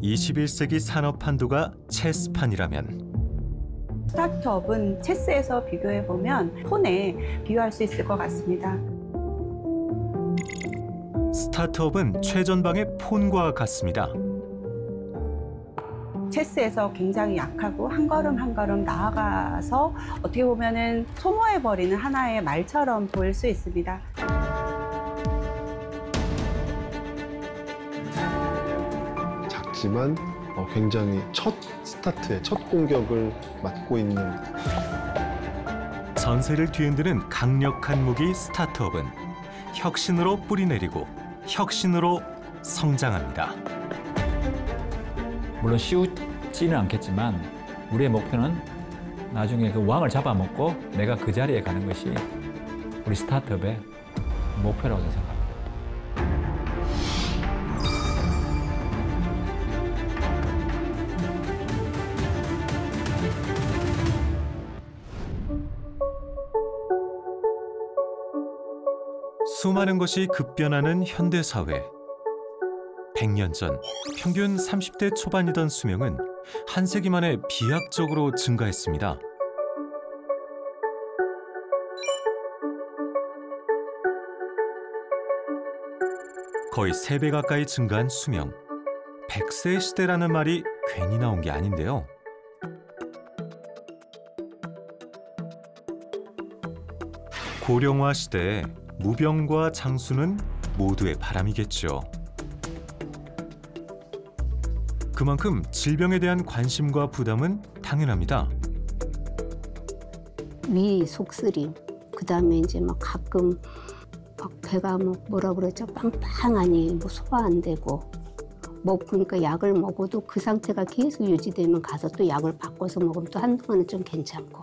(21세기) 산업 판도가 체스판이라면 스타트업은 체스에서 비교해보면 폰에 비교할 수 있을 것 같습니다. 스타트업은 최전방의 폰과 같습니다. 체스에서 굉장히 약하고 한 걸음 한 걸음 나아가서 어떻게 보면은 소모해버리는 하나의 말처럼 보일 수 있습니다. 작지만 굉장히 첫 스타트에 첫 공격을 맡고 있는. 전세를 뒤흔드는 강력한 무기 스타트업은 혁신으로 뿌리내리고 혁신으로 성장합니다. 물론 쉬우지는 않겠지만 우리의 목표는 나중에 그 왕을 잡아먹고 내가 그 자리에 가는 것이 우리 스타트업의 목표라고 생각합니다. 수많은 것이 급변하는 현대사회. 100년 전 평균 30대 초반이던 수명은 한 세기 만에 비약적으로 증가했습니다. 거의 3배 가까이 증가한 수명. 100세 시대라는 말이 괜히 나온 게 아닌데요. 고령화 시대에 무병과 장수는 모두의 바람이겠죠. 그만큼 질병에 대한 관심과 부담은 당연합니다. 위 속쓰림, 그다음에 이제 막 가끔 막 배가 뭐라 그러죠? 빵빵하니 뭐 소화 안 되고 그러니까 약을 먹어도 그 상태가 계속 유지되면 가서 또 약을 바꿔서 먹으면 또 한동안은 좀 괜찮고.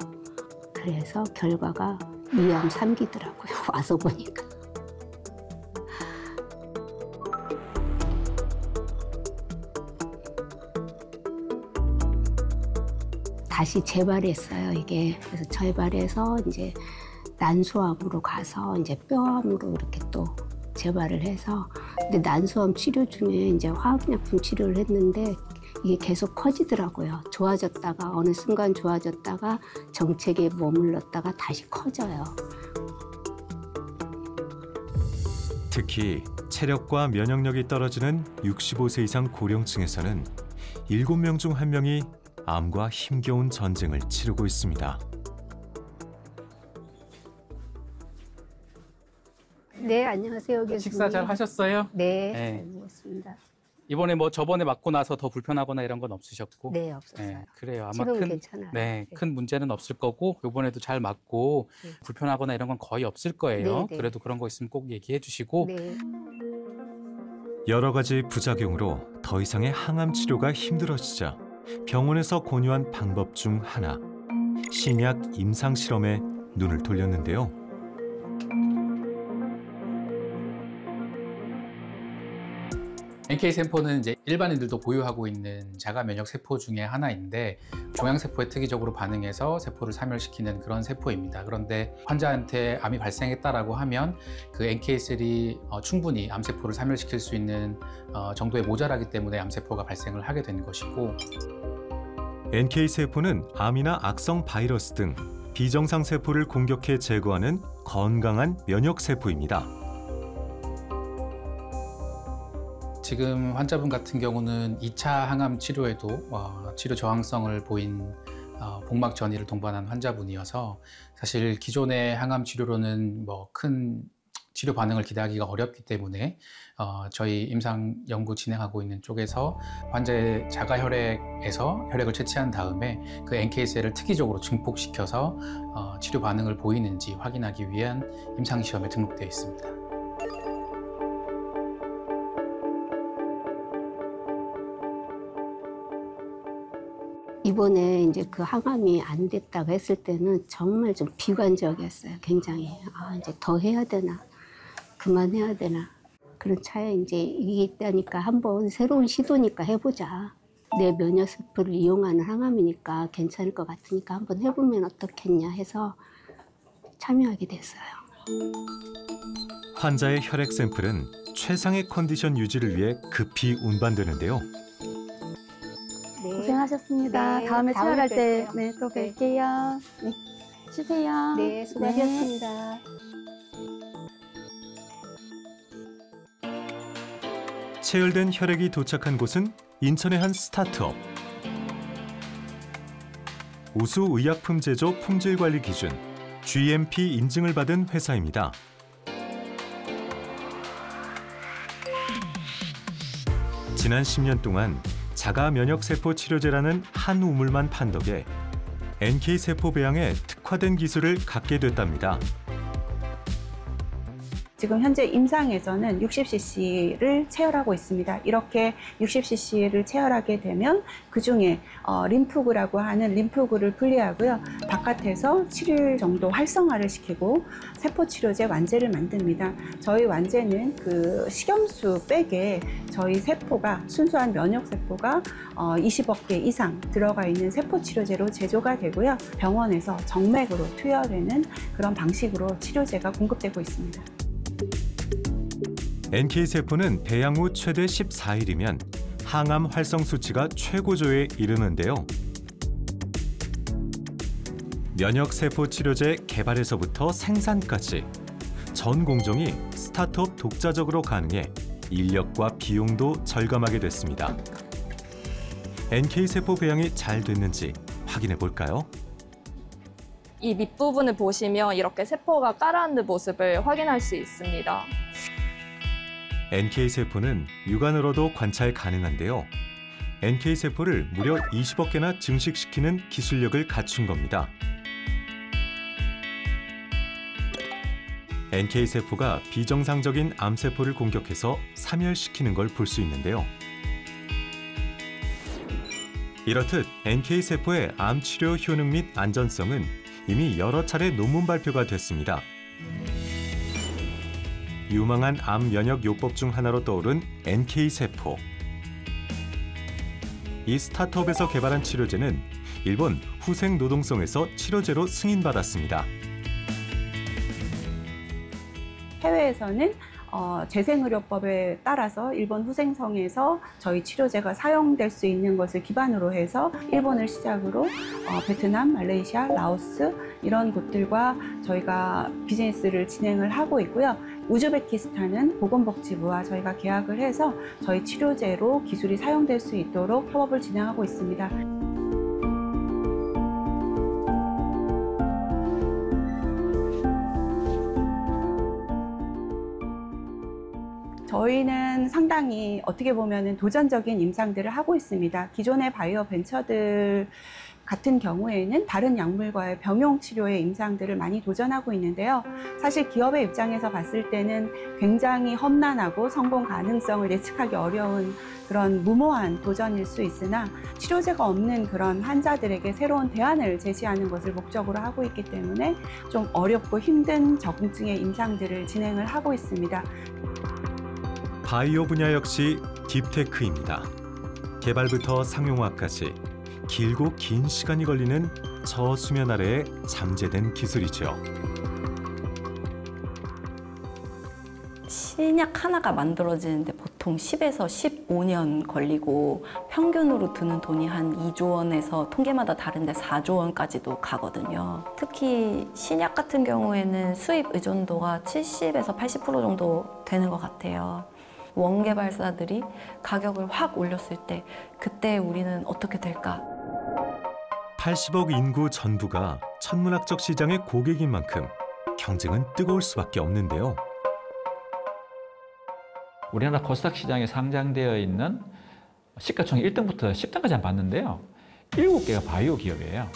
그래서 결과가 위암 3기더라고요. 와서 보니까. 다시 재발했어요, 이게. 그래서 재발해서 이제 난소암으로 가서 이제 뼈암으로 이렇게 또 재발을 해서. 근데 난소암 치료 중에 이제 화학약품 치료를 했는데 이게 계속 커지더라고요. 좋아졌다가 어느 순간 좋아졌다가 정체기에 머물렀다가 다시 커져요. 특히 체력과 면역력이 떨어지는 65세 이상 고령층에서는 7명 중 1명이 암과 힘겨운 전쟁을 치르고 있습니다. 네, 안녕하세요, 교수님. 식사 잘 하셨어요? 네, 네. 잘 먹었습니다. 이번에 뭐 저번에 맞고 나서 더 불편하거나 이런 건 없으셨고? 네, 없었어요. 네, 그래요. 아마 지금은 괜찮아요. 네, 네. 큰 문제는 없을 거고 이번에도 잘 맞고 네. 불편하거나 이런 건 거의 없을 거예요. 네, 네. 그래도 그런 거 있으면 꼭 얘기해 주시고. 네. 여러 가지 부작용으로 더 이상의 항암 치료가 힘들어지자 병원에서 권유한 방법 중 하나, 신약 임상 실험에 눈을 돌렸는데요. NK세포는 이제 일반인들도 보유하고 있는 자가 면역 세포 중에 하나인데 종양세포에 특이적으로 반응해서 세포를 사멸시키는 그런 세포입니다. 그런데 환자한테 암이 발생했다라고 하면 그 NK셀이 충분히 암세포를 사멸시킬 수 있는 정도에 모자라기 때문에 암세포가 발생을 하게 된 것이고, NK세포는 암이나 악성 바이러스 등 비정상 세포를 공격해 제거하는 건강한 면역세포입니다. 지금 환자분 같은 경우는 2차 항암 치료에도 치료 저항성을 보인 복막 전이를 동반한 환자분이어서 사실 기존의 항암 치료로는 뭐 큰 치료 반응을 기대하기가 어렵기 때문에 저희 임상 연구 진행하고 있는 쪽에서 환자의 자가 혈액에서 혈액을 채취한 다음에 그 NK셀을 특이적으로 증폭시켜서 치료 반응을 보이는지 확인하기 위한 임상 시험에 등록되어 있습니다. 이번에 이제 그 항암이 안 됐다고 했을 때는 정말 좀 비관적이었어요. 굉장히. 이제 더 해야 되나? 그만해야 되나? 그런 차에 이제 이게 있다니까 한번 새로운 시도니까 해보자. 내 면역 세포를 이용하는 항암이니까 괜찮을 것 같으니까 한번 해보면 어떻겠냐 해서 참여하게 됐어요. 환자의 혈액 샘플은 최상의 컨디션 유지를 위해 급히 운반되는데요. 네. 고생하셨습니다. 네, 다음에 다음에 촬영할 때 뵐게요. 또 네. 뵐게요. 네. 쉬세요. 네, 수고하셨습니다. 체열된 혈액이 도착한 곳은 인천의 한 스타트업. 우수 의약품 제조 품질 관리 기준 GMP 인증을 받은 회사입니다. 지난 10년 동안 자가 면역 세포 치료제라는 한 우물만 판 덕에 NK 세포 배양에 특화된 기술을 갖게 됐답니다. 지금 현재 임상에서는 60cc를 체열하고 있습니다. 이렇게 60cc를 체열하게 되면 그중에 림프구라고 하는 림프구를 분리하고요. 바깥에서 7일 정도 활성화를 시키고 세포치료제 완제를 만듭니다. 저희 완제는 그 식염수 백에 저희 세포가 순수한 면역세포가 20억 개 이상 들어가 있는 세포치료제로 제조가 되고요. 병원에서 정맥으로 투여되는 그런 방식으로 치료제가 공급되고 있습니다. NK세포는 배양 후 최대 14일이면 항암 활성 수치가 최고조에 이르는데요. 면역세포 치료제 개발에서부터 생산까지 전 공정이 스타트업 독자적으로 가능해 인력과 비용도 절감하게 됐습니다. NK세포 배양이 잘 됐는지 확인해 볼까요? 이 밑부분을 보시면 이렇게 세포가 깔아앉는 모습을 확인할 수 있습니다. NK세포는 육안으로도 관찰 가능한데요. NK세포를 무려 20억 개나 증식시키는 기술력을 갖춘 겁니다. NK세포가 비정상적인 암세포를 공격해서 사멸시키는 걸 볼 수 있는데요. 이렇듯 NK세포의 암치료 효능 및 안전성은 이미 여러 차례 논문 발표가 됐습니다. 유망한 암 면역 요법 중 하나로 떠오른 NK세포. 이 스타트업에서 개발한 치료제는 일본 후생노동성에서 치료제로 승인받았습니다. 해외에서는 재생의료법에 따라서 일본 후생성에서 저희 치료제가 사용될 수 있는 것을 기반으로 해서 일본을 시작으로 베트남, 말레이시아, 라오스 이런 곳들과 저희가 비즈니스를 진행을 하고 있고요. 우즈베키스탄은 보건복지부와 저희가 계약을 해서 저희 치료제로 기술이 사용될 수 있도록 협업을 진행하고 있습니다. 저희는 상당히 어떻게 보면 도전적인 임상들을 하고 있습니다. 기존의 바이오 벤처들 같은 경우에는 다른 약물과의 병용 치료의 임상들을 많이 도전하고 있는데요. 사실 기업의 입장에서 봤을 때는 굉장히 험난하고 성공 가능성을 예측하기 어려운 그런 무모한 도전일 수 있으나 치료제가 없는 그런 환자들에게 새로운 대안을 제시하는 것을 목적으로 하고 있기 때문에 좀 어렵고 힘든 적응증의 임상들을 진행을 하고 있습니다. 바이오 분야 역시 딥테크입니다. 개발부터 상용화까지 길고 긴 시간이 걸리는 저수면 아래에 잠재된 기술이죠. 신약 하나가 만들어지는데 보통 10에서 15년 걸리고 평균으로 드는 돈이 한 2조 원에서 통계마다 다른데 4조 원까지도 가거든요. 특히 신약 같은 경우에는 수입 의존도가 70에서 80% 정도 되는 것 같아요. 원개발사들이 가격을 확 올렸을 때 그때 우리는 어떻게 될까? 80억 인구 전부가 천문학적 시장의 고객인 만큼 경쟁은 뜨거울 수밖에 없는데요. 우리나라 코스닥 시장에 상장되어 있는 시가총액 1등부터 10등까지 봤는데요. 7개가 바이오 기업이에요.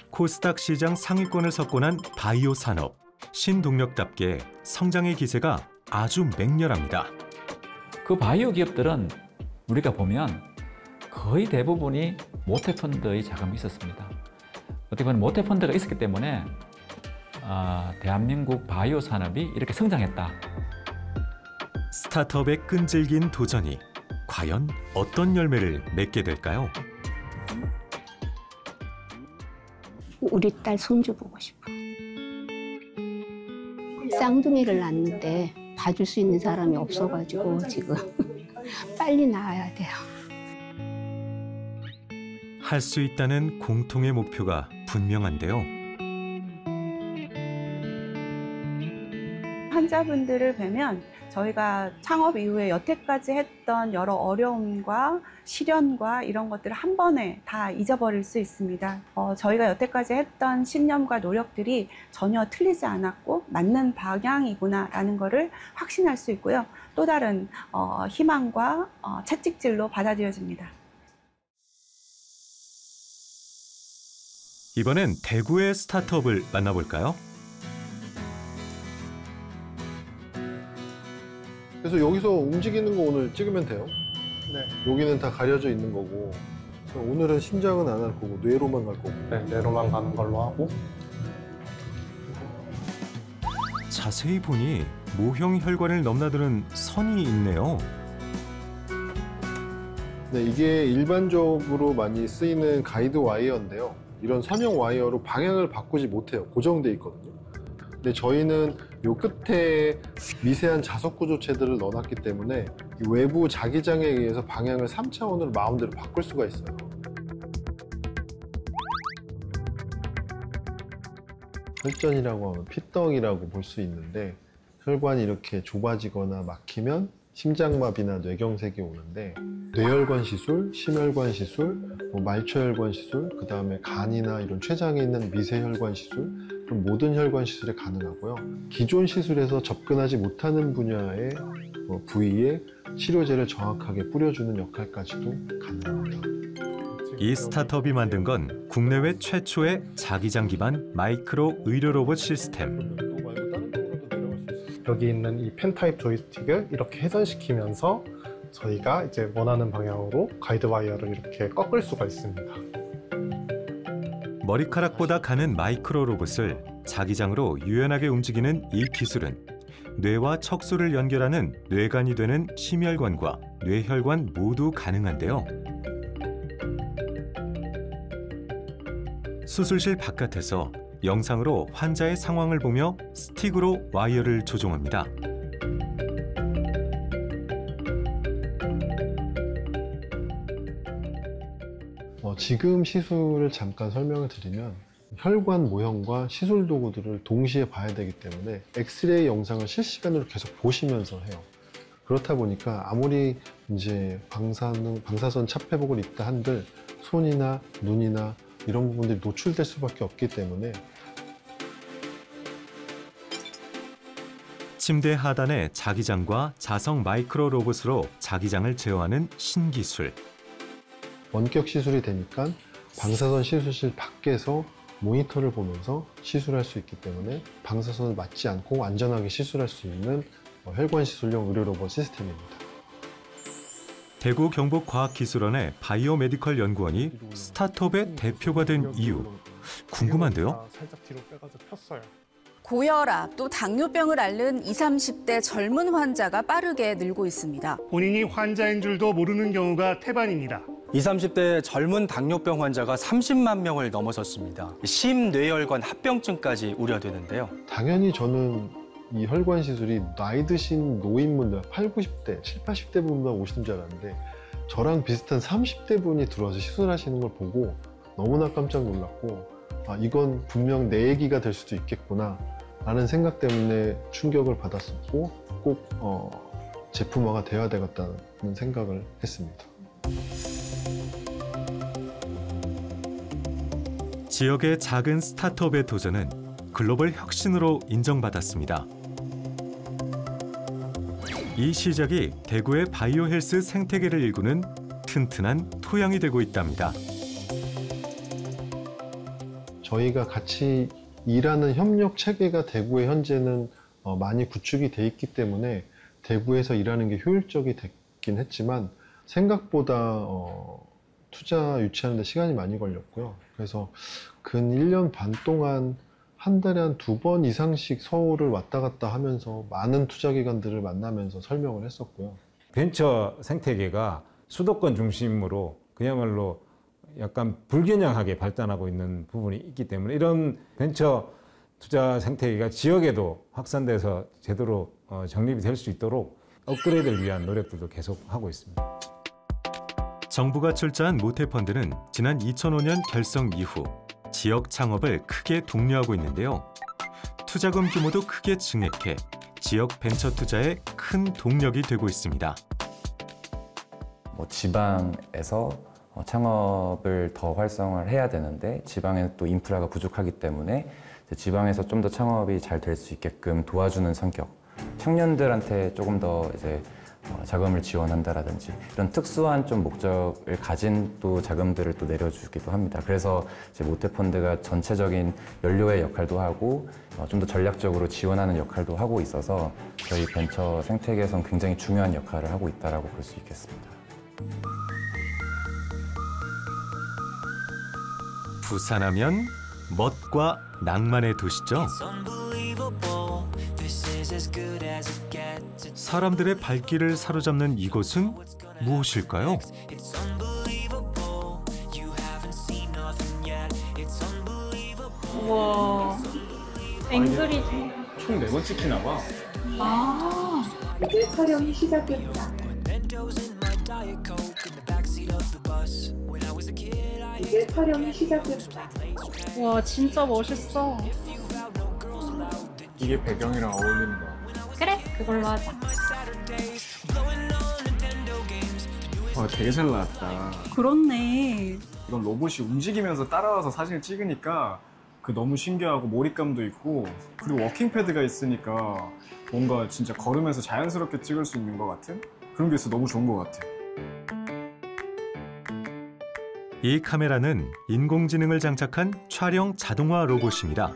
코스닥 시장 상위권을 석권한 바이오 산업. 신동력답게 성장의 기세가 아주 맹렬합니다. 그 바이오 기업들은 우리가 보면 거의 대부분이 모태펀드의 자금이 있었습니다. 어떻게 보면 모태펀드가 있었기 때문에 대한민국 바이오 산업이 이렇게 성장했다. 스타트업의 끈질긴 도전이 과연 어떤 열매를 맺게 될까요? 우리 딸 손주 보고 싶어. 쌍둥이를 낳는데 봐줄 수 있는 사람이 없어가지고 지금 빨리 낳아야 돼요. 할 수 있다는 공통의 목표가 분명한데요. 환자분들을 뵈면 저희가 창업 이후에 여태까지 했던 여러 어려움과 시련과 이런 것들을 한 번에 다 잊어버릴 수 있습니다. 저희가 여태까지 했던 신념과 노력들이 전혀 틀리지 않았고 맞는 방향이구나라는 것을 확신할 수 있고요. 또 다른 희망과 채찍질로 받아들여집니다. 이번엔 대구의 스타트업을 만나볼까요? 그래서 여기서 움직이는 거 오늘 찍으면 돼요. 네. 여기는 다 가려져 있는 거고. 오늘은 심장은 안 할 거고 뇌로만 갈 거고. 네, 뇌로만 가는 걸로 하고. 자세히 보니 모형 혈관을 넘나드는 선이 있네요. 네, 이게 일반적으로 많이 쓰이는 가이드 와이어인데요. 이런 선형 와이어로 방향을 바꾸지 못해요. 고정돼 있거든요. 근데 저희는 요 끝에 미세한 자석 구조체들을 넣어놨기 때문에 이 외부 자기장에 의해서 방향을 3차원으로 마음대로 바꿀 수가 있어요. 혈전이라고 하면 피떡이라고 볼 수 있는데 혈관이 이렇게 좁아지거나 막히면 심장마비나 뇌경색이 오는데 뇌혈관 시술, 심혈관 시술, 말초혈관 시술, 그 다음에 간이나 이런 췌장에 있는 미세혈관 시술, 그런 모든 혈관 시술이 가능하고요. 기존 시술에서 접근하지 못하는 분야의 부위에 치료제를 정확하게 뿌려주는 역할까지도 가능합니다. 이 스타트업이 만든 건 국내외 최초의 자기장 기반 마이크로 의료 로봇 시스템. 여기 있는 이 펜 타입 조이스틱을 이렇게 회전시키면서 저희가 이제 원하는 방향으로 가이드 와이어를 이렇게 꺾을 수가 있습니다. 머리카락보다 가는 마이크로 로봇을 자기장으로 유연하게 움직이는 이 기술은 뇌와 척수를 연결하는 뇌관이 되는 심혈관과 뇌혈관 모두 가능한데요. 수술실 바깥에서 영상으로 환자의 상황을 보며 스틱으로 와이어를 조종합니다. 지금 시술을 잠깐 설명을 드리면 혈관 모형과 시술 도구들을 동시에 봐야 되기 때문에 엑스레이 영상을 실시간으로 계속 보시면서 해요. 그렇다 보니까 아무리 이제 방사선 차폐복을 입다 한들 손이나 눈이나 이런 부분들이 노출될 수밖에 없기 때문에 침대 하단에 자기장과 자석 마이크로 로봇으로 자기장을 제어하는 신기술. 원격 시술이 되니까 방사선 시술실 밖에서 모니터를 보면서 시술할 수 있기 때문에 방사선을 맞지 않고 안전하게 시술할 수 있는 혈관 시술용 의료 로봇 시스템입니다. 대구 경북과학기술원의 바이오메디컬 연구원이 스타트업의 대표가 된 이유 궁금한데요. 살짝 뒤로 빼가지고 폈어요. 고혈압 또 당뇨병을 앓는 20, 30대 젊은 환자가 빠르게 늘고 있습니다. 본인이 환자인 줄도 모르는 경우가 태반입니다. 20, 30대 젊은 당뇨병 환자가 30만 명을 넘어섰습니다. 심뇌혈관 합병증까지 우려되는데요. 당연히 저는 이 혈관 시술이 나이 드신 노인분들 80, 90대, 70, 80대 분보다 오시는 줄 알았는데 저랑 비슷한 30대 분이 들어와서 시술하시는 걸 보고 너무나 깜짝 놀랐고 이건 분명 내 얘기가 될 수도 있겠구나 라는 생각 때문에 충격을 받았었고 꼭 제품화가 되어야 되겠다는 생각을 했습니다. 지역의 작은 스타트업의 도전은 글로벌 혁신으로 인정받았습니다. 이 시작이 대구의 바이오 헬스 생태계를 일구는 튼튼한 토양이 되고 있답니다. 저희가 같이 일하는 협력 체계가 대구에 현재는 많이 구축이 돼 있기 때문에 대구에서 일하는 게 효율적이 됐긴 했지만 생각보다 투자 유치하는 데 시간이 많이 걸렸고요. 그래서 근 1년 반 동안 한 달에 한 2번 이상씩 서울을 왔다 갔다 하면서 많은 투자기관들을 만나면서 설명을 했었고요. 벤처 생태계가 수도권 중심으로 그야말로 약간 불균형하게 발전하고 있는 부분이 있기 때문에 이런 벤처 투자 생태계가 지역에도 확산돼서 제대로 정립이 될 수 있도록 업그레이드를 위한 노력들도 계속 하고 있습니다. 정부가 출자한 모태펀드는 지난 2005년 결성 이후 지역 창업을 크게 독려하고 있는데요. 투자금 규모도 크게 증액해 지역 벤처 투자에 큰 동력이 되고 있습니다. 지방에서 창업을 더 활성화를 해야 되는데 지방에 또 인프라가 부족하기 때문에 지방에서 좀 더 창업이 잘 될 수 있게끔 도와주는 성격, 청년들한테 조금 더 이제 자금을 지원한다라든지 이런 특수한 좀 목적을 가진 또 자금들을 또 내려주기도 합니다. 그래서 이제 모태펀드가 전체적인 연료의 역할도 하고 좀 더 전략적으로 지원하는 역할도 하고 있어서 저희 벤처 생태계에서는 굉장히 중요한 역할을 하고 있다라고 볼 수 있겠습니다. 부산하면 멋과 낭만의 도시죠. 사람들의 발길을 사로잡는 이곳은 무엇일까요? 우와, 앵그리지. 총 4번 찍히나 봐. 아, 이제 촬영이 시작됩니다. 이제 촬영이 시작됩니다. 와, 진짜 멋있어. 이게 배경이랑 어울리는 거야. 그래, 그걸로 하자. 와, 되게 잘 나왔다. 그렇네. 이건 로봇이 움직이면서 따라와서 사진을 찍으니까 너무 신기하고 몰입감도 있고, 그리고 워킹 패드가 있으니까 뭔가 진짜 걸으면서 자연스럽게 찍을 수 있는 것 같은 그런 게 있어. 너무 좋은 것 같아. 이 카메라는 인공지능을 장착한 촬영 자동화 로봇입니다.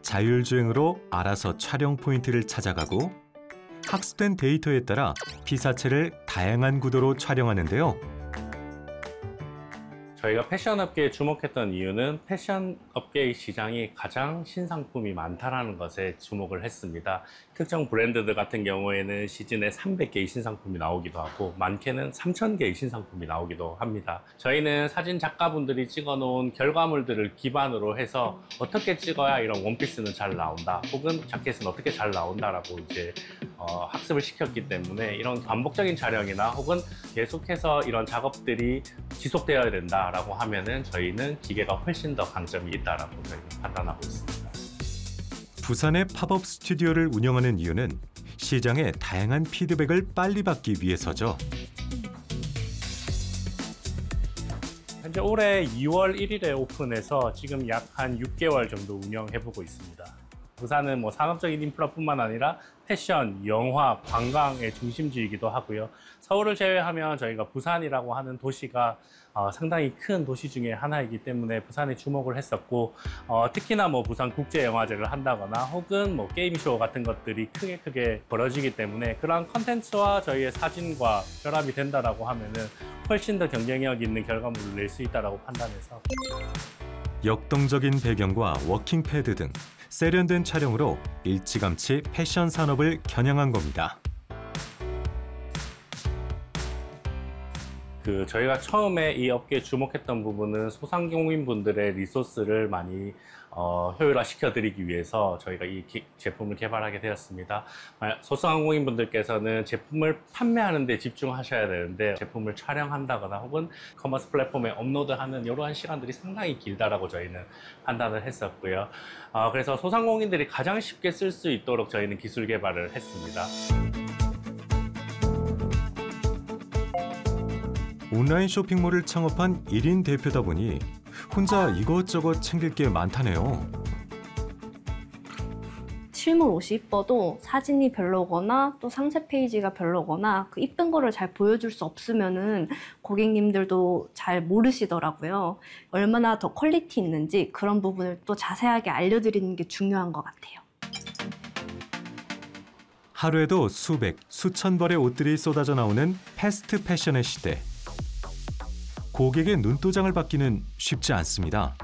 자율주행으로 알아서 촬영 포인트를 찾아가고 학습된 데이터에 따라 피사체를 다양한 구도로 촬영하는데요. 저희가 패션 업계에 주목했던 이유는 패션 업계의 시장이 가장 신상품이 많다는 것에 주목을 했습니다. 특정 브랜드들 같은 경우에는 시즌에 300개의 신상품이 나오기도 하고 많게는 3,000개의 신상품이 나오기도 합니다. 저희는 사진 작가분들이 찍어놓은 결과물들을 기반으로 해서 어떻게 찍어야 이런 원피스는 잘 나온다, 혹은 자켓은 어떻게 잘 나온다라고 이제 학습을 시켰기 때문에 이런 반복적인 촬영이나 혹은 계속해서 이런 작업들이 지속되어야 된다라고 하면은 저희는 기계가 훨씬 더 강점이 있다라고 저희는 판단하고 있습니다. 부산의 팝업 스튜디오를 운영하는 이유는 시장의 다양한 피드백을 빨리 받기 위해서죠. 현재 올해 2월 1일에 오픈해서 지금 약 한 6개월 정도 운영해보고 있습니다. 부산은 산업적인 인프라뿐만 아니라 패션, 영화, 관광의 중심지이기도 하고요. 서울을 제외하면 저희가 부산이라고 하는 도시가 상당히 큰 도시 중에 하나이기 때문에 부산에 주목을 했었고, 특히나 부산 국제영화제를 한다거나 혹은 게임쇼 같은 것들이 크게 벌어지기 때문에 그러한 컨텐츠와 저희의 사진과 결합이 된다라고 하면은 훨씬 더 경쟁력 있는 결과물을 낼 수 있다라고 판단해서. 역동적인 배경과 워킹 패드 등 세련된 촬영으로 일찌감치 패션 산업을 겨냥한 겁니다. 저희가 처음에 이 업계에 주목했던 부분은 소상공인분들의 리소스를 많이 효율화시켜드리기 위해서 저희가 이 제품을 개발하게 되었습니다. 소상공인분들께서는 제품을 판매하는 데 집중하셔야 되는데 제품을 촬영한다거나 혹은 커머스 플랫폼에 업로드하는 이러한 시간들이 상당히 길다라고 저희는 판단을 했었고요. 그래서 소상공인들이 가장 쉽게 쓸 수 있도록 저희는 기술 개발을 했습니다. 온라인 쇼핑몰을 창업한 1인 대표다 보니 혼자 이것저것 챙길 게 많다네요. 실물 옷이 이뻐도 사진이 별로거나 또 상세 페이지가 별로거나 그 이쁜 거를 잘 보여줄 수 없으면은 고객님들도 잘 모르시더라고요. 얼마나 더 퀄리티 있는지 그런 부분을 또 자세하게 알려드리는 게 중요한 것 같아요. 하루에도 수백, 수천 벌의 옷들이 쏟아져 나오는 패스트 패션의 시대. 고객의 눈도장을 받기는 쉽지 않습니다.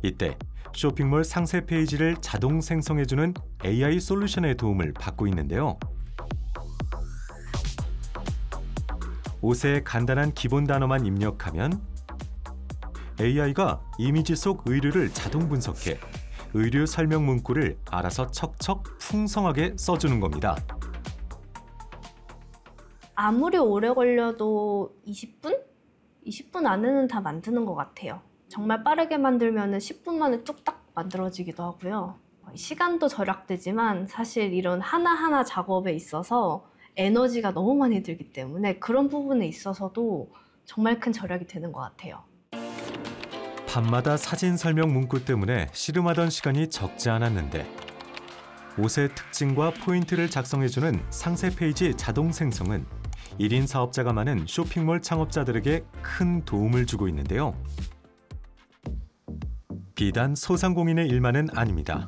이때 쇼핑몰 상세 페이지를 자동 생성해주는 AI 솔루션의 도움을 받고 있는데요. 옷에 간단한 기본 단어만 입력하면 AI가 이미지 속 의류를 자동 분석해 의류 설명 문구를 알아서 척척 풍성하게 써주는 겁니다. 아무리 오래 걸려도 20분? 20분 안에는 다 만드는 것 같아요. 정말 빠르게 만들면 10분 만에 뚝딱 만들어지기도 하고요. 시간도 절약되지만 사실 이런 하나하나 작업에 있어서 에너지가 너무 많이 들기 때문에 그런 부분에 있어서도 정말 큰 절약이 되는 것 같아요. 밤마다 사진 설명 문구 때문에 씨름하던 시간이 적지 않았는데 옷의 특징과 포인트를 작성해주는 상세 페이지 자동 생성은 1인 사업자가 많은 쇼핑몰 창업자들에게 큰 도움을 주고 있는데요. 비단 소상공인의 일만은 아닙니다.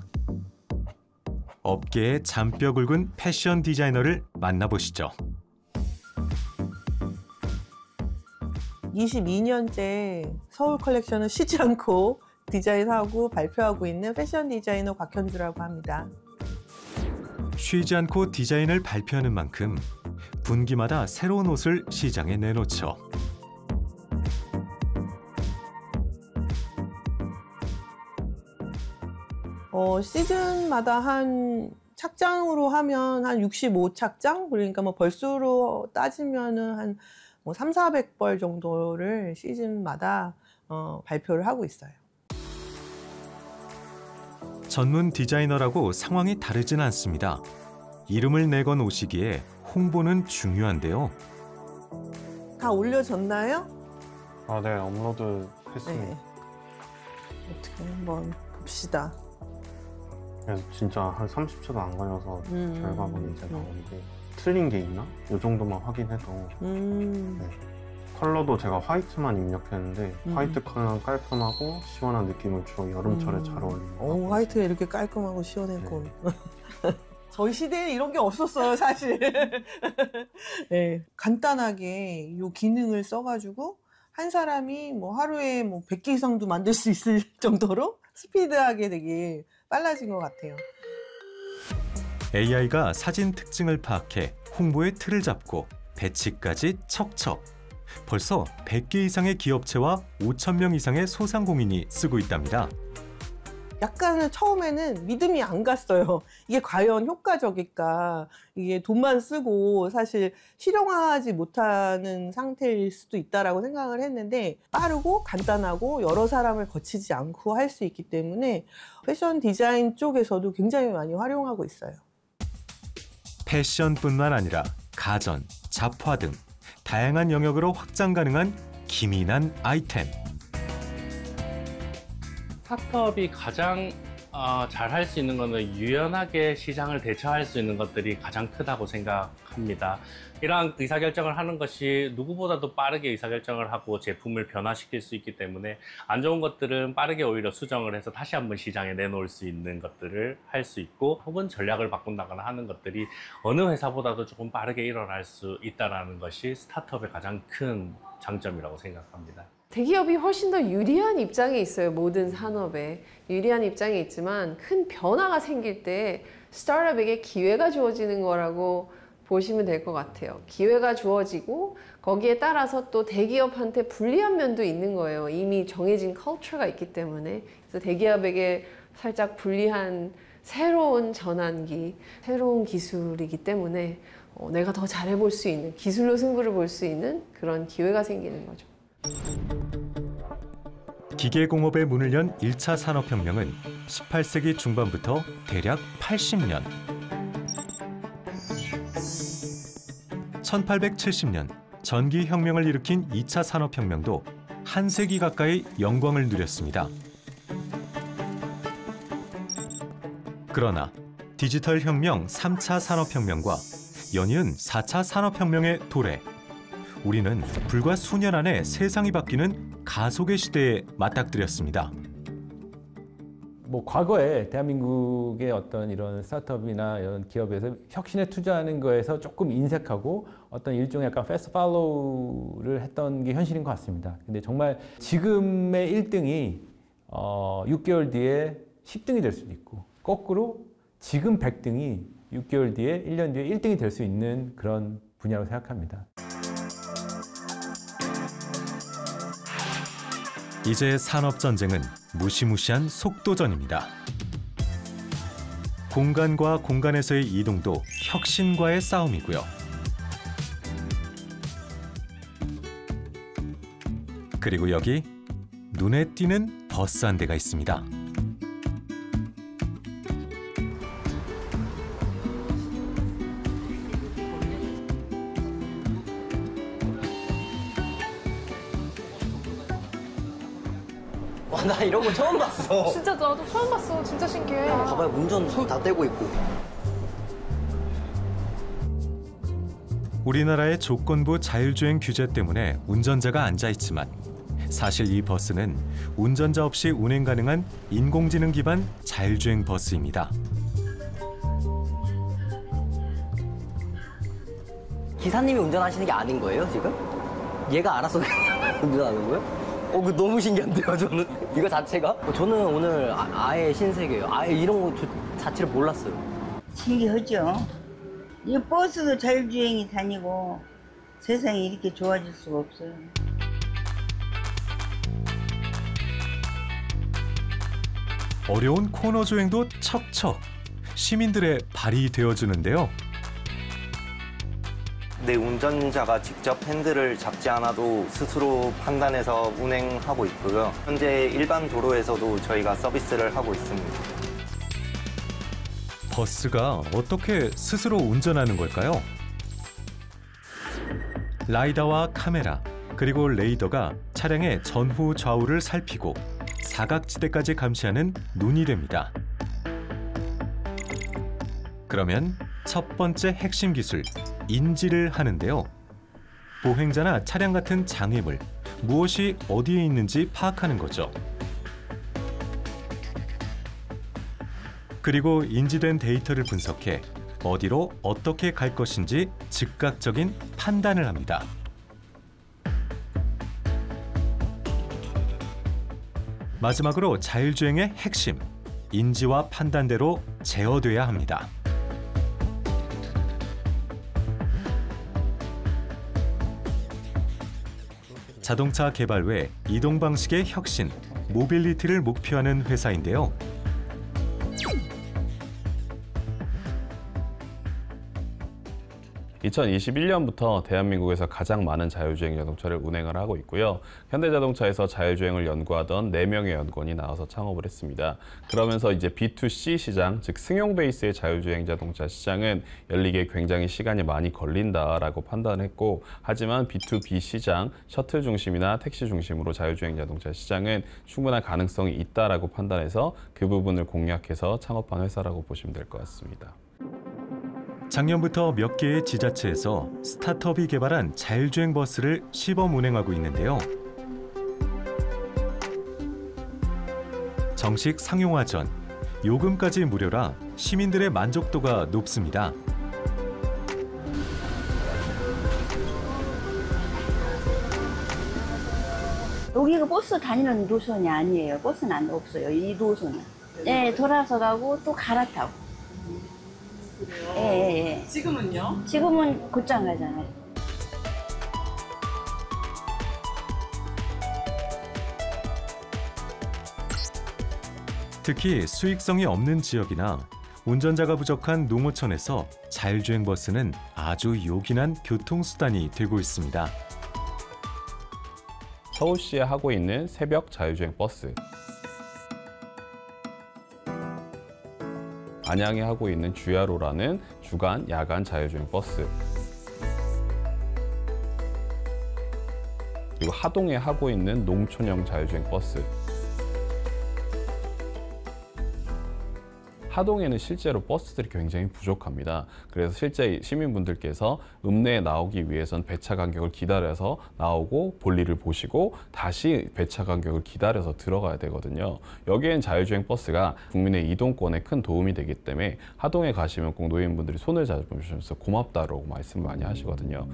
업계의 잔뼈 굵은 패션 디자이너를 만나보시죠. 22년째 서울 컬렉션을 쉬지 않고 디자인하고 발표하고 있는 패션 디자이너 곽현주라고 합니다. 쉬지 않고 디자인을 발표하는 만큼 분기마다 새로운 옷을 시장에 내놓죠. 시즌마다 한 착장으로 하면 한 65착장? 그러니까 뭐 벌수로 따지면은 한 300~400벌 정도를 시즌마다 발표를 하고 있어요. 전문 디자이너라고 상황이 다르진 않습니다. 이름을 내건 옷이기에 홍보는 중요한데요. 다 올려졌나요? 아, 네, 업로드 했습니다. 네. 어떻게 한번 봅시다. 그래서 진짜 한 30초도 안 걸려서 결과물이 이제 나오는데 틀린 게 있나? 이 정도만 확인해도 네. 컬러도 제가 화이트만 입력했는데 화이트 컬러는 깔끔하고 시원한 느낌을 주고 여름철에 잘 어울리는 것 같아요. 화이트가 이렇게 깔끔하고 시원했고 저희 시대에 이런 게 없었어요, 사실. 네, 간단하게 이 기능을 써가지고 한 사람이 뭐 하루에 뭐 100개 이상도 만들 수 있을 정도로 스피드하게 되게 빨라진 것 같아요. AI가 사진 특징을 파악해 홍보의 틀을 잡고 배치까지 척척. 벌써 100개 이상의 기업체와 5,000명 이상의 소상공인이 쓰고 있답니다. 약간은 처음에는 믿음이 안 갔어요. 이게 과연 효과적일까? 이게 돈만 쓰고 사실 실용화하지 못하는 상태일 수도 있다라고 생각을 했는데 빠르고 간단하고 여러 사람을 거치지 않고 할 수 있기 때문에 패션 디자인 쪽에서도 굉장히 많이 활용하고 있어요. 패션뿐만 아니라 가전, 잡화 등 다양한 영역으로 확장 가능한 기민한 아이템. 스타트업이 가장 잘 할 수 있는 것은 유연하게 시장을 대처할 수 있는 것들이 가장 크다고 생각합니다. 이러한 의사결정을 하는 것이 누구보다도 빠르게 의사결정을 하고 제품을 변화시킬 수 있기 때문에 안 좋은 것들은 빠르게 오히려 수정을 해서 다시 한번 시장에 내놓을 수 있는 것들을 할 수 있고 혹은 전략을 바꾼다거나 하는 것들이 어느 회사보다도 조금 빠르게 일어날 수 있다는 것이 스타트업의 가장 큰 장점이라고 생각합니다. 대기업이 훨씬 더 유리한 입장에 있어요. 모든 산업에 유리한 입장에 있지만 큰 변화가 생길 때 스타트업에게 기회가 주어지는 거라고 보시면 될 것 같아요. 기회가 주어지고 거기에 따라서 또 대기업한테 불리한 면도 있는 거예요. 이미 정해진 컬처가 있기 때문에. 그래서 대기업에게 살짝 불리한 새로운 전환기, 새로운 기술이기 때문에 내가 더 잘해볼 수 있는, 기술로 승부를 볼 수 있는 그런 기회가 생기는 거죠. 기계공업의 문을 연 1차 산업혁명은 18세기 중반부터 대략 80년. 1870년 전기혁명을 일으킨 2차 산업혁명도 한 세기 가까이 영광을 누렸습니다. 그러나 디지털 혁명 3차 산업혁명과 연이은 4차 산업혁명의 도래. 우리는 불과 수년 안에 세상이 바뀌는 가속의 시대에 맞닥뜨렸습니다. 뭐 과거에 대한민국의 어떤 이런 스타트업이나 이런 기업에서 혁신에 투자하는 거에서 조금 인색하고 어떤 일종의 약간 패스트 팔로우를 했던 게 현실인 것 같습니다. 근데 정말 지금의 1등이 6개월 뒤에 10등이 될 수도 있고 거꾸로 지금 100등이 6개월 뒤에 1년 뒤에 1등이 될 수 있는 그런 분야로 생각합니다. 이제 산업전쟁은 무시무시한 속도전입니다. 공간과 공간에서의 이동도 혁신과의 싸움이고요. 그리고 여기 눈에 띄는 버스 한 대가 있습니다. 와, 나 이런 거 처음 봤어. 진짜 나도 처음 봤어. 진짜 신기해. 봐봐요, 운전 손 다 떼고 있고. 우리나라의 조건부 자율주행 규제 때문에 운전자가 앉아있지만 사실 이 버스는 운전자 없이 운행 가능한 인공지능 기반 자율주행 버스입니다. 기사님이 운전하시는 게 아닌 거예요, 지금? 얘가 알아서 운전하는 거예요? 그거 너무 신기한데요, 저는? 이거 자체가? 저는 오늘 아예 신세계예요. 아예 이런 거 자체를 몰랐어요. 신기하죠. 이 버스도 자율주행이 다니고 세상이 이렇게 좋아질 수가 없어요. 어려운 코너 주행도 척척 시민들의 발이 되어주는데요. 내 운전자가 직접 핸들을 잡지 않아도 스스로 판단해서 운행하고 있고요. 현재 일반 도로에서도 저희가 서비스를 하고 있습니다. 버스가 어떻게 스스로 운전하는 걸까요? 라이다와 카메라, 그리고 레이더가 차량의 전후 좌우를 살피고 사각지대까지 감시하는 눈이 됩니다. 그러면 첫 번째 핵심 기술, 인지를 하는데요. 보행자나 차량 같은 장애물, 무엇이 어디에 있는지 파악하는 거죠. 그리고 인지된 데이터를 분석해 어디로 어떻게 갈 것인지 즉각적인 판단을 합니다. 마지막으로 자율주행의 핵심, 인지와 판단대로 제어돼야 합니다. 자동차 개발 외 이동 방식의 혁신, 모빌리티를 목표하는 회사인데요. (2021년부터) 대한민국에서 가장 많은 자율주행 자동차를 운행을 하고 있고요. 현대자동차에서 자율주행을 연구하던 4명의 연구원이 나와서 창업을 했습니다. 그러면서 이제 B2C 시장, 즉 승용 베이스의 자율주행 자동차 시장은 열리기에 굉장히 시간이 많이 걸린다라고 판단했고, 하지만 B2B 시장, 셔틀 중심이나 택시 중심으로 자율주행 자동차 시장은 충분한 가능성이 있다라고 판단해서 그 부분을 공략해서 창업한 회사라고 보시면 될 것 같습니다. 작년부터 몇 개의 지자체에서 스타트업이 개발한 자율주행 버스를 시범 운행하고 있는데요. 정식 상용화 전 요금까지 무료라 시민들의 만족도가 높습니다. 여기가 버스 다니는 노선이 아니에요. 버스는 없어요. 이 노선은. 네, 돌아서 가고 또 갈아타고. 예. 지금은요? 지금은 곧장 가잖아요. 특히 수익성이 없는 지역이나 운전자가 부족한 농어촌에서 자율주행 버스는 아주 요긴한 교통수단이 되고 있습니다. 서울시에 하고 있는 새벽 자율주행 버스, 안양에 하고 있는 주야로라는 주간, 야간 자율주행 버스, 그리고 하동에 하고 있는 농촌형 자율주행 버스. 하동에는 실제로 버스들이 굉장히 부족합니다. 그래서 실제 시민분들께서 읍내에 나오기 위해선 배차 간격을 기다려서 나오고 볼일을 보시고 다시 배차 간격을 기다려서 들어가야 되거든요. 여기엔 자율주행 버스가 국민의 이동권에 큰 도움이 되기 때문에 하동에 가시면 꼭 노인분들이 손을 잡으시면서 고맙다라고 말씀을 많이 하시거든요.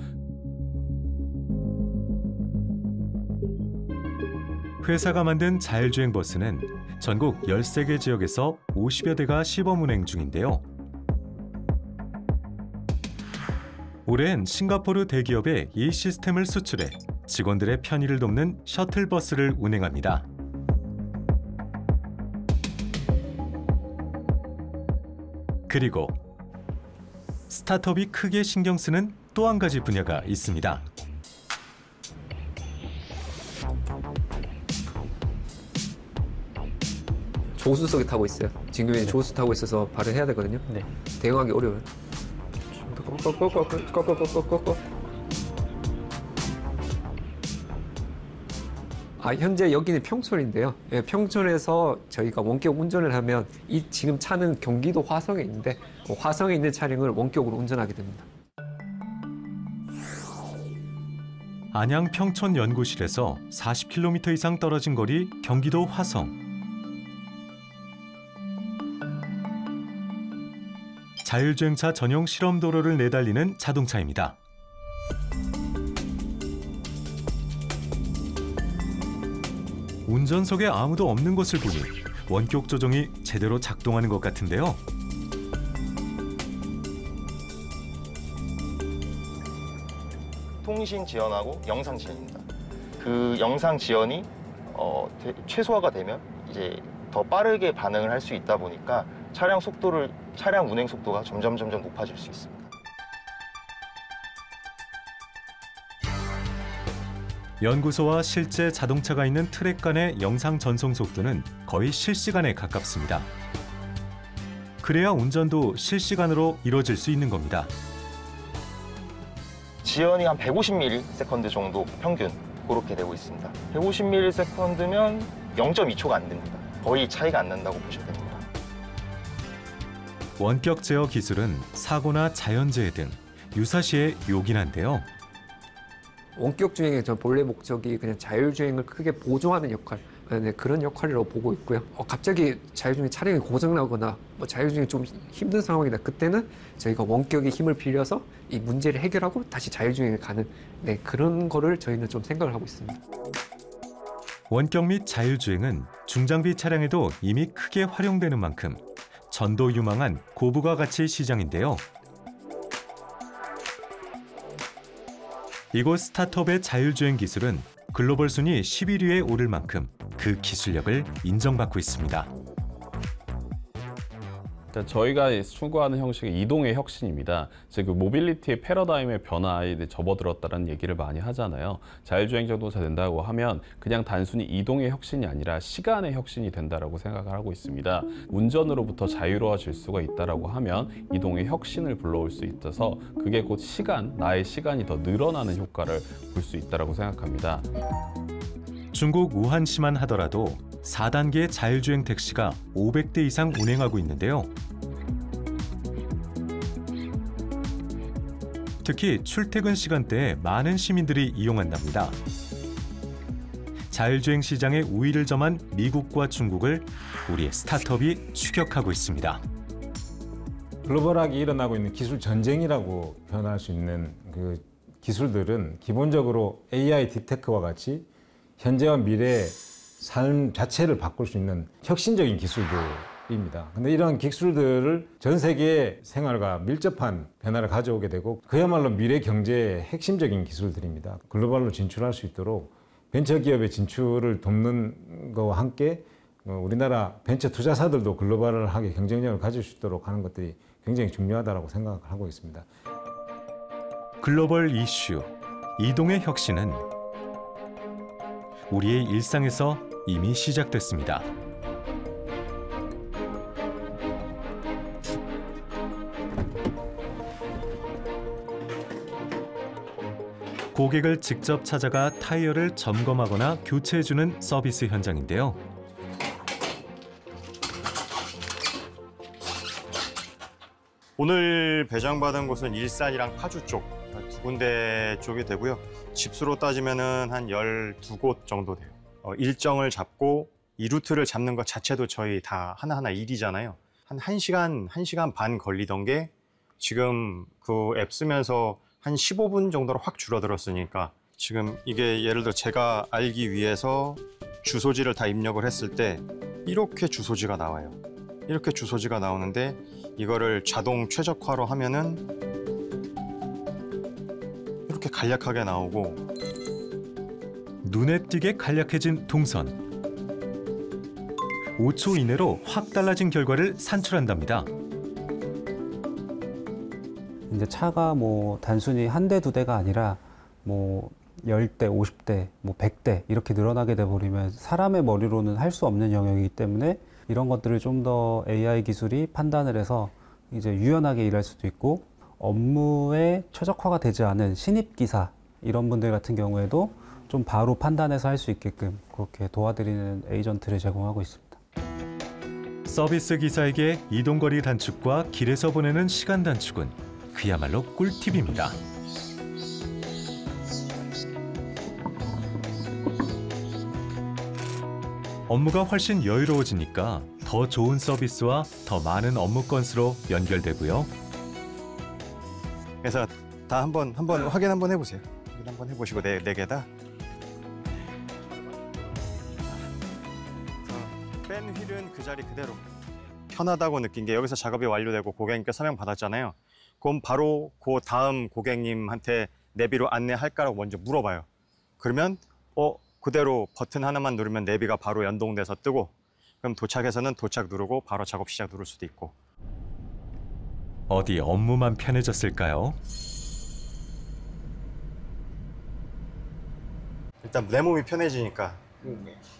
회사가 만든 자율주행 버스는 전국 13개 지역에서 50여 대가 시범 운행 중인데요. 올해는 싱가포르 대기업에 이 시스템을 수출해 직원들의 편의를 돕는 셔틀버스를 운행합니다. 그리고 스타트업이 크게 신경 쓰는 또 한 가지 분야가 있습니다. 조수석에 타고 있어요. 지금 조수 타고 있어서 발을 해야 되거든요. 대응하기 어려워요. 현재 여기는 평촌인데요. 평촌에서 저희가 원격 운전을 하면 이 지금 차는 경기도 화성에 있는데 화성에 있는 차량을 원격으로 운전하게 됩니다. 안양 평촌 연구실에서 40km 이상 떨어진 거리 경기도 화성. 자율주행차 전용 실험 도로를 내달리는 자동차입니다. 운전석에 아무도 없는 것을 보니 원격 조종이 제대로 작동하는 것 같은데요. 통신 지연하고 영상 지연입니다. 그 영상 지연이 최소화가 되면 이제 더 빠르게 반응을 할 수 있다 보니까 차량 운행 속도가 점점 높아질 수 있습니다. 연구소와 실제 자동차가 있는 트랙 간의 영상 전송 속도는 거의 실시간에 가깝습니다. 그래야 운전도 실시간으로 이루어질 수 있는 겁니다. 지연이 한 150ms 정도 평균 그렇게 되고 있습니다. 150ms면 0.2초가 안 됩니다. 거의 차이가 안 난다고 보셔야 됩니다. 원격 제어 기술은 사고나 자연재해 등 유사시에 요긴한데요. 원격 주행의 전 본래 목적이 그냥 자율주행을 크게 보조하는 역할, 그런 역할이라고 보고 있고요. 갑자기 자율주행 차량이 고장나거나 자율주행이 좀 힘든 상황이다. 그때는 저희가 원격의 힘을 빌려서 이 문제를 해결하고 다시 자율주행에 가는 그런 거를 저희는 좀 생각을 하고 있습니다. 원격 및 자율주행은 중장비 차량에도 이미 크게 활용되는 만큼 전도유망한 고부가 가치 시장인데요. 이곳 스타트업의 자율주행 기술은 글로벌 순위 11위에 오를 만큼 그 기술력을 인정받고 있습니다. 저희가 추구하는 형식은 이동의 혁신입니다. 즉, 모빌리티의 패러다임의 변화에 접어들었다는 얘기를 많이 하잖아요. 자율주행 자동차 된다고 하면 그냥 단순히 이동의 혁신이 아니라 시간의 혁신이 된다고 생각을 하고 있습니다. 운전으로부터 자유로워질 수가 있다고 하면 이동의 혁신을 불러올 수 있어서 그게 곧 나의 시간이 더 늘어나는 효과를 볼 수 있다고 생각합니다. 중국 우한시만 하더라도 4단계 자율주행 택시가 500대 이상 운행하고 있는데요. 특히 출퇴근 시간대에 많은 시민들이 이용한답니다. 자율주행 시장의 우위를 점한 미국과 중국을 우리의 스타트업이 추격하고 있습니다. 글로벌하게 일어나고 있는 기술 전쟁이라고 표현할 수 있는 그 기술들은 기본적으로 AI 딥테크와 같이 현재와 미래의 삶 자체를 바꿀 수 있는 혁신적인 기술들입니다. 근데 이러한 기술들을 전 세계의 생활과 밀접한 변화를 가져오게 되고 그야말로 미래 경제의 핵심적인 기술들입니다. 글로벌로 진출할 수 있도록 벤처기업의 진출을 돕는 것과 함께 우리나라 벤처 투자사들도 글로벌하게 경쟁력을 가질 수 있도록 하는 것들이 굉장히 중요하다고 생각을 하고 있습니다. 글로벌 이슈, 이동의 혁신은 우리의 일상에서 이미 시작됐습니다. 고객을 직접 찾아가 타이어를 점검하거나 교체해주는 서비스 현장인데요. 오늘 배정받은 곳은 일산이랑 파주 쪽 두 군데 쪽이 되고요. 집수로 따지면은 한 12곳 정도 돼요. 일정을 잡고 이 루트를 잡는 것 자체도 저희 다 하나하나 일이잖아요. 한 1시간 반 걸리던 게 지금 그 앱 쓰면서 한 15분 정도로 확 줄어들었으니까 지금 이게 예를 들어 제가 알기 위해서 주소지를 다 입력을 했을 때 이렇게 주소지가 나와요. 이렇게 주소지가 나오는데 이거를 자동 최적화로 하면은 이렇게 간략하게 나오고 눈에 띄게 간략해진 동선. 5초 이내로 확 달라진 결과를 산출한답니다. 이제 차가 뭐 단순히 한 대, 두 대가 아니라 뭐 10대, 50대, 뭐 100대 이렇게 늘어나게 돼버리면 사람의 머리로는 할 수 없는 영역이기 때문에 이런 것들을 좀 더 AI 기술이 판단을 해서 이제 유연하게 일할 수도 있고 업무에 최적화가 되지 않은 신입 기사 이런 분들 같은 경우에도 좀 바로 판단해서 할 수 있게끔 그렇게 도와드리는 에이전트를 제공하고 있습니다. 서비스 기사에게 이동거리 단축과 길에서 보내는 시간 단축은 그야말로 꿀팁입니다. 업무가 훨씬 여유로워지니까 더 좋은 서비스와 더 많은 업무 건수로 연결되고요. 그래서 다 한번 확인 한번 해보세요. 확인 한번 해보시고 네 개다. 뺀 휠은 그 자리 그대로. 편하다고 느낀 게 여기서 작업이 완료되고 고객님께 서명 받았잖아요. 그럼 바로 그 다음 고객님한테 내비로 안내할까라고 먼저 물어봐요. 그러면 그대로 버튼 하나만 누르면 내비가 바로 연동돼서 뜨고 그럼 도착해서는 도착 누르고 바로 작업 시작 누를 수도 있고. 어디 업무만 편해졌을까요? 일단 내 몸이 편해지니까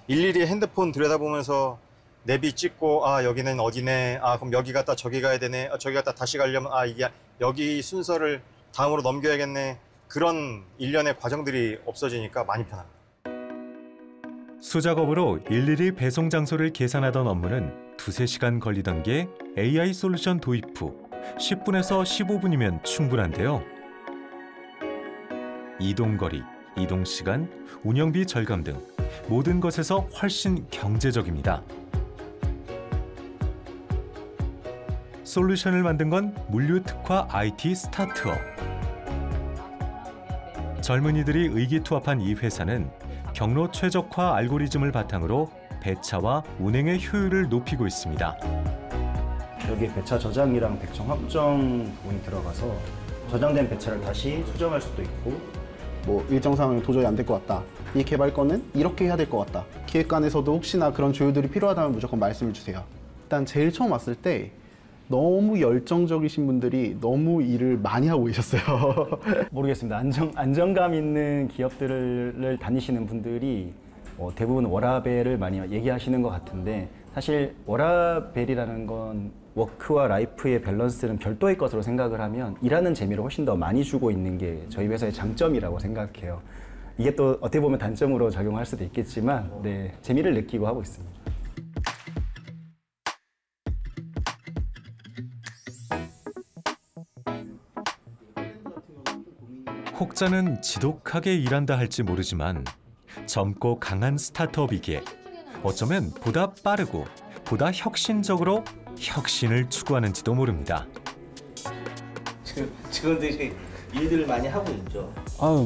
일일이 핸드폰 들여다보면서 내비 찍고 여기는 어디네, 그럼 여기 갔다 저기 가야 되네, 저기 갔다 다시 가려면 이게 여기 순서를 다음으로 넘겨야겠네. 그런 일련의 과정들이 없어지니까 많이 편합니다. 수작업으로 일일이 배송 장소를 계산하던 업무는 2~3시간 걸리던 게 AI 솔루션 도입 후 10분에서 15분이면 충분한데요. 이동거리, 이동시간, 운영비 절감 등 모든 것에서 훨씬 경제적입니다. 솔루션을 만든 건 물류 특화 IT 스타트업. 젊은이들이 의기투합한 이 회사는 경로 최적화 알고리즘을 바탕으로 배차와 운행의 효율을 높이고 있습니다. 여기 배차 저장이랑 백청 확정 부분이 들어가서 저장된 배차를 다시 수정할 수도 있고 뭐 일정 상황이 도저히 안 될 것 같다. 이 개발건은 이렇게 해야 될 것 같다. 기획관에서도 혹시나 그런 조율들이 필요하다면 무조건 말씀을 주세요. 일단 제일 처음 왔을 때 너무 열정적이신 분들이 너무 일을 많이 하고 계셨어요. 모르겠습니다. 안정감 있는 기업들을 다니시는 분들이 대부분 워라벨을 많이 얘기하시는 것 같은데 사실 워라벨이라는 건 워크와 라이프의 밸런스는 별도의 것으로 생각을 하면 일하는 재미를 훨씬 더 많이 주고 있는 게 저희 회사의 장점이라고 생각해요. 이게 또 어떻게 보면 단점으로 작용할 수도 있겠지만 재미를 느끼고 하고 있습니다. 혹자는 지독하게 일한다 할지 모르지만 젊고 강한 스타트업이기에 어쩌면 보다 빠르고 보다 혁신적으로 혁신을 추구하는지도 모릅니다. 지금 직원들이 일들을 많이 하고 있죠.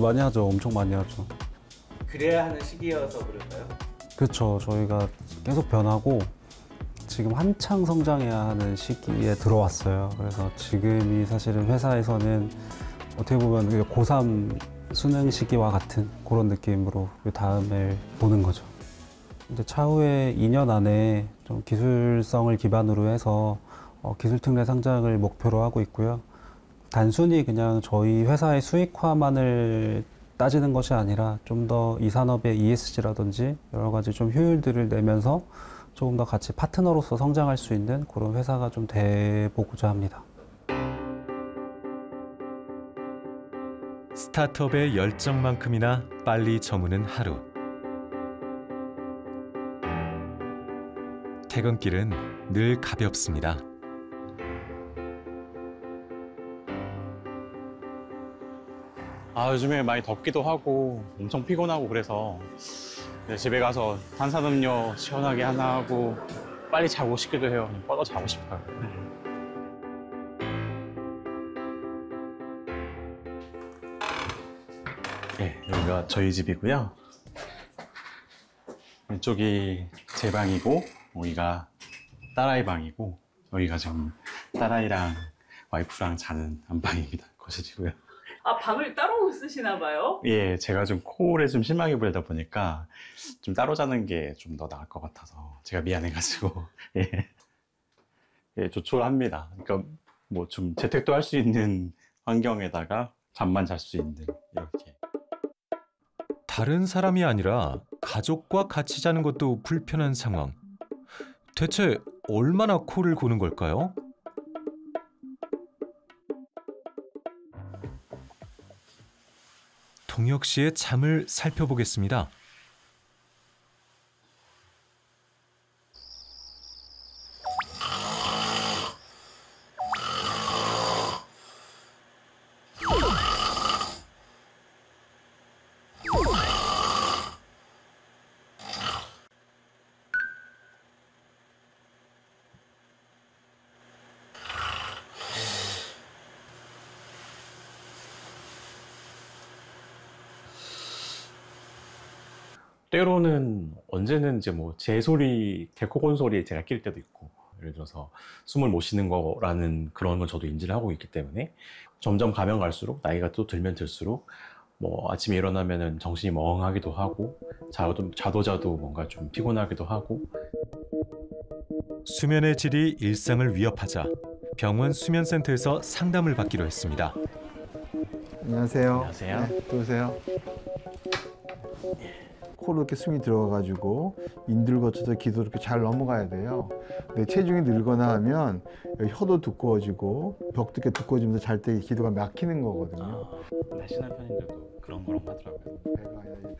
많이 하죠. 엄청 많이 하죠. 그래야 하는 시기여서 그럴까요? 그렇죠. 저희가 계속 변하고 지금 한창 성장해야 하는 시기에 들어왔어요. 그래서 지금이 사실은 회사에서는 어떻게 보면 고3 수능 시기와 같은 그런 느낌으로 그 다음을 보는 거죠. 근데 차후에 2년 안에 좀 기술성을 기반으로 해서 기술 특례 상장을 목표로 하고 있고요. 단순히 그냥 저희 회사의 수익화만을 따지는 것이 아니라 좀 더 이 산업의 ESG라든지 여러 가지 좀 효율들을 내면서 조금 더 같이 파트너로서 성장할 수 있는 그런 회사가 좀 돼보고자 합니다. 스타트업의 열정만큼이나 빨리 저무는 하루. 퇴근길은 늘 가볍습니다. 요즘에 많이 덥기도 하고 엄청 피곤하고 그래서 집에 가서 탄산음료 시원하게 하나 하고 빨리 자고 싶기도 해요. 뻗어 자고 싶어요. 네, 여기가 저희 집이고요. 왼쪽이 제 방이고 여기가 딸아이 방이고 여기가 지금 딸아이랑 와이프랑 자는 안방입니다. 거실이고요. 아, 방을 따로 쓰시나 봐요? 예, 제가 좀 코를 좀 심하게 불다 보니까 좀 따로 자는 게 좀 더 나을 것 같아서 제가 미안해가지고 예, 예 조촐합니다. 그러니까 뭐 좀 재택도 할 수 있는 환경에다가 잠만 잘 수 있는 이렇게. 다른 사람이 아니라 가족과 같이 자는 것도 불편한 상황. 대체 얼마나 코를 고는 걸까요? 동혁 씨의 잠을 살펴보겠습니다. 때로는 언제는 이제 뭐 제 소리, 제 코곤 소리에 제가 낄 때도 있고, 예를 들어서 숨을 못 쉬는 거라는 그런 건 저도 인지를 하고 있기 때문에 점점 가면 갈수록 나이가 또 들면 들수록 뭐 아침에 일어나면은 정신이 멍하기도 하고 자도 뭔가 좀 피곤하기도 하고. 수면의 질이 일상을 위협하자 병원 수면센터에서 상담을 받기로 했습니다. 안녕하세요. 안녕하세요. 네, 들어오세요. 코로 이렇게 숨이 들어가가지고 인두를 거쳐서 기도 이렇게 잘 넘어가야 돼요. 근데 체중이 늘거나 하면 혀도 두꺼워지고 벽도 이렇게 두꺼워지면서 잘 때 기도가 막히는 거거든요. 날씬한 편인데도 그런 거라고 하더라고요.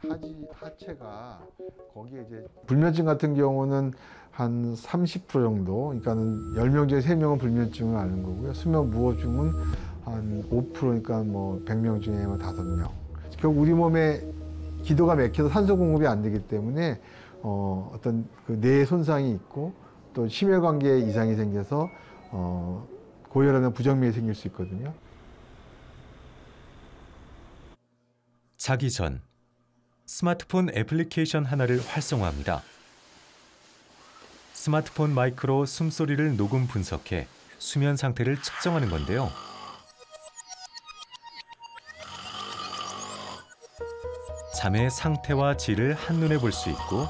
배가 하체가 거기에 이제 불면증 같은 경우는 한 30% 정도, 그러니까는 10명 중에 3명은 불면증을 앓는 거고요. 수면 무호흡증은 한 5%니까 뭐 100명 중에 5명. 결국 우리 몸에 기도가 막혀서 산소 공급이 안 되기 때문에 어떤 그 뇌에 손상이 있고 또 심혈관계에 이상이 생겨서 고혈압이나 부정맥이 생길 수 있거든요. 자기 전 스마트폰 애플리케이션 하나를 활성화합니다. 스마트폰 마이크로 숨소리를 녹음 분석해 수면 상태를 측정하는 건데요. 잠의 상태와 질을 한눈에 볼 수 있고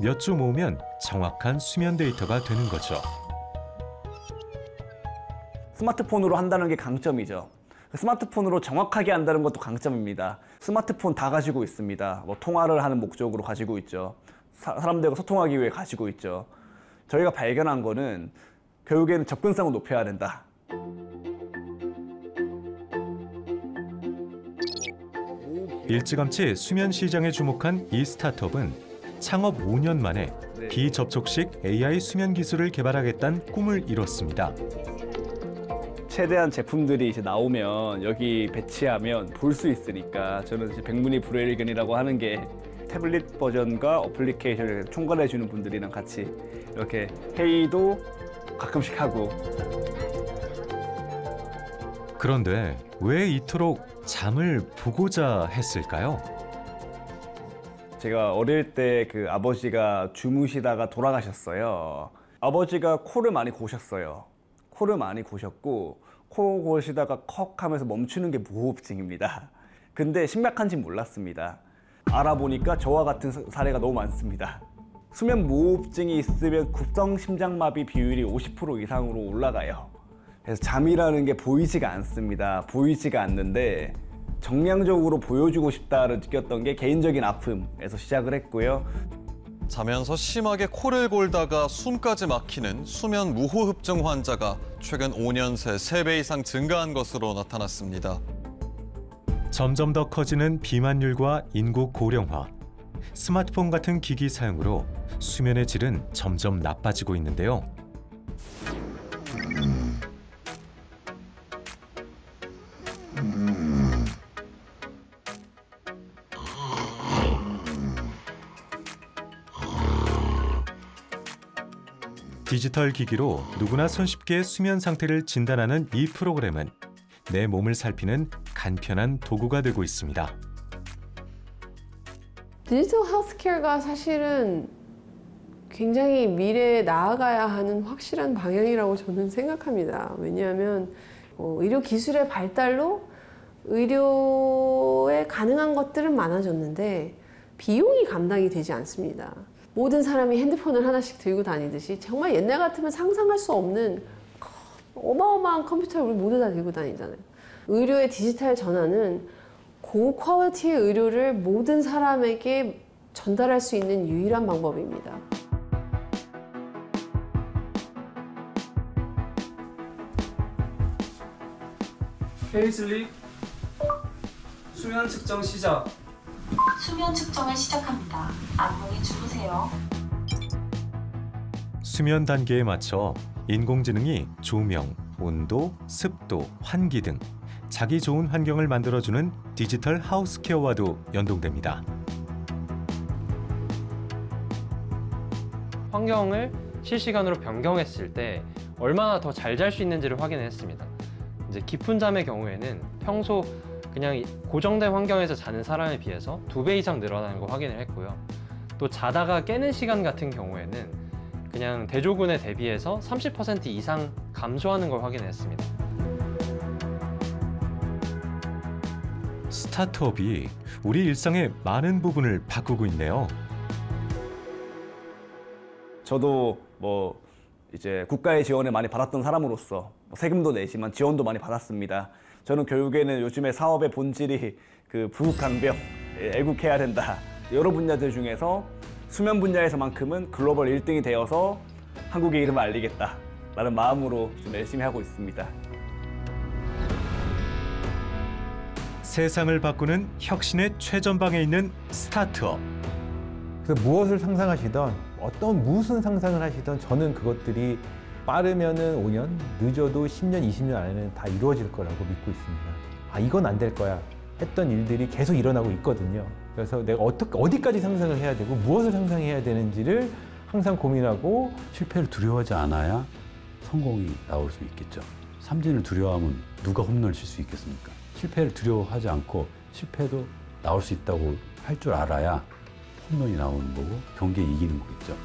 몇 주 모으면 정확한 수면 데이터가 되는 거죠. 스마트폰으로 한다는 게 강점이죠. 스마트폰으로 정확하게 한다는 것도 강점입니다. 스마트폰 다 가지고 있습니다. 뭐 통화를 하는 목적으로 가지고 있죠. 사람들과 소통하기 위해 가지고 있죠. 저희가 발견한 거는 결국에는 접근성을 높여야 된다. 일찌감치 수면 시장에 주목한 이 스타트업은 창업 5년 만에 비접촉식 AI 수면 기술을 개발하겠다는 꿈을 이뤘습니다. 최대한 제품들이 이제 나오면 여기 배치하면 볼 수 있으니까 저는 이제 백문이 불여일견이라고 하는 게 태블릿 버전과 어플리케이션을 총괄해 주는 분들이랑 같이 이렇게 회의도 가끔씩 하고. 그런데 왜 이토록 잠을 보고자 했을까요? 제가 어릴 때 그 아버지가 주무시다가 돌아가셨어요. 아버지가 코를 많이 고셨어요. 코를 많이 고셨고 코 고시다가 컥 하면서 멈추는 게 무호흡증입니다. 근데 심각한지 몰랐습니다. 알아보니까 저와 같은 사례가 너무 많습니다. 수면 무호흡증이 있으면 급성심장마비 비율이 50% 이상으로 올라가요. 그래서 잠이라는 게 보이지가 않습니다. 보이지가 않는데 정량적으로 보여주고 싶다를 느꼈던 게 개인적인 아픔에서 시작을 했고요. 자면서 심하게 코를 골다가 숨까지 막히는 수면 무호흡증 환자가 최근 5년 새 3배 이상 증가한 것으로 나타났습니다. 점점 더 커지는 비만율과 인구 고령화, 스마트폰 같은 기기 사용으로 수면의 질은 점점 나빠지고 있는데요. 디지털 기기로 누구나 손쉽게 수면 상태를 진단하는 이 프로그램은 내 몸을 살피는 간편한 도구가 되고 있습니다. 디지털 헬스케어가 사실은 굉장히 미래에 나아가야 하는 확실한 방향이라고 저는 생각합니다. 왜냐하면 의료 기술의 발달로 의료에 가능한 것들은 많아졌는데 비용이 감당이 되지 않습니다. 모든 사람이 핸드폰을 하나씩 들고 다니듯이 정말 옛날 같으면 상상할 수 없는 어마어마한 컴퓨터를 우리 모두 다 들고 다니잖아요. 의료의 디지털 전환은 고퀄리티의 의료를 모든 사람에게 전달할 수 있는 유일한 방법입니다. 페이슬립 수면 측정 시작. 수면 측정을 시작합니다. 안무에 주무세요. 수면 단계에 맞춰 인공지능이 조명, 온도, 습도, 환기 등 자기 좋은 환경을 만들어주는 디지털 하우스케어와도 연동됩니다. 환경을 실시간으로 변경했을 때 얼마나 더 잘 잘 수 있는지를 확인했습니다. 이제 깊은 잠의 경우에는 평소 그냥 고정된 환경에서 자는 사람에 비해서 2배 이상 늘어나는 걸 확인을 했고요. 또 자다가 깨는 시간 같은 경우에는 그냥 대조군에 대비해서 30% 이상 감소하는 걸 확인했습니다. 스타트업이 우리 일상의 많은 부분을 바꾸고 있네요. 저도 이제 국가의 지원을 많이 받았던 사람으로서 세금도 내지만 지원도 많이 받았습니다. 저는 결국에는 요즘에 사업의 본질이 그 부국강병, 애국해야 된다. 여러 분야들 중에서 수면 분야에서만큼은 글로벌 1등이 되어서 한국의 이름을 알리겠다라는 마음으로 좀 열심히 하고 있습니다. 세상을 바꾸는 혁신의 최전방에 있는 스타트업. 그래서 무엇을 상상하시던 무슨 상상을 하시던 저는 그것들이 빠르면은 5년, 늦어도 10년, 20년 안에는 다 이루어질 거라고 믿고 있습니다. 아, 이건 안 될 거야 했던 일들이 계속 일어나고 있거든요. 그래서 내가 어디까지 상상을 해야 되고 무엇을 상상해야 되는지를 항상 고민하고 실패를 두려워하지 않아야 성공이 나올 수 있겠죠. 삼진을 두려워하면 누가 홈런을 칠 수 있겠습니까? 실패를 두려워하지 않고 실패도 나올 수 있다고 할 줄 알아야 홈런이 나오는 거고 경기에 이기는 거겠죠.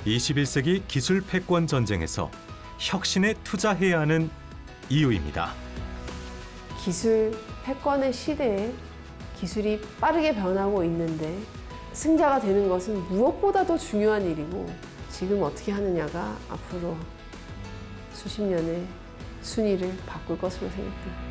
21세기 기술 패권 전쟁에서 혁신에 투자해야 하는 이유입니다. 기술 패권의 시대에 기술이 빠르게 변하고 있는데 승자가 되는 것은 무엇보다도 중요한 일이고 지금 어떻게 하느냐가 앞으로 수십 년의 순위를 바꿀 것으로 생각됩니다.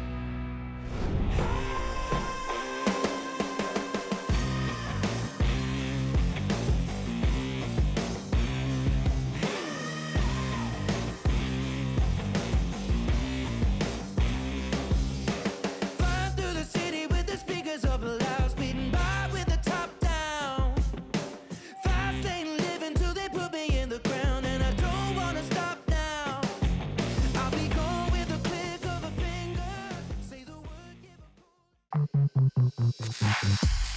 Thank you.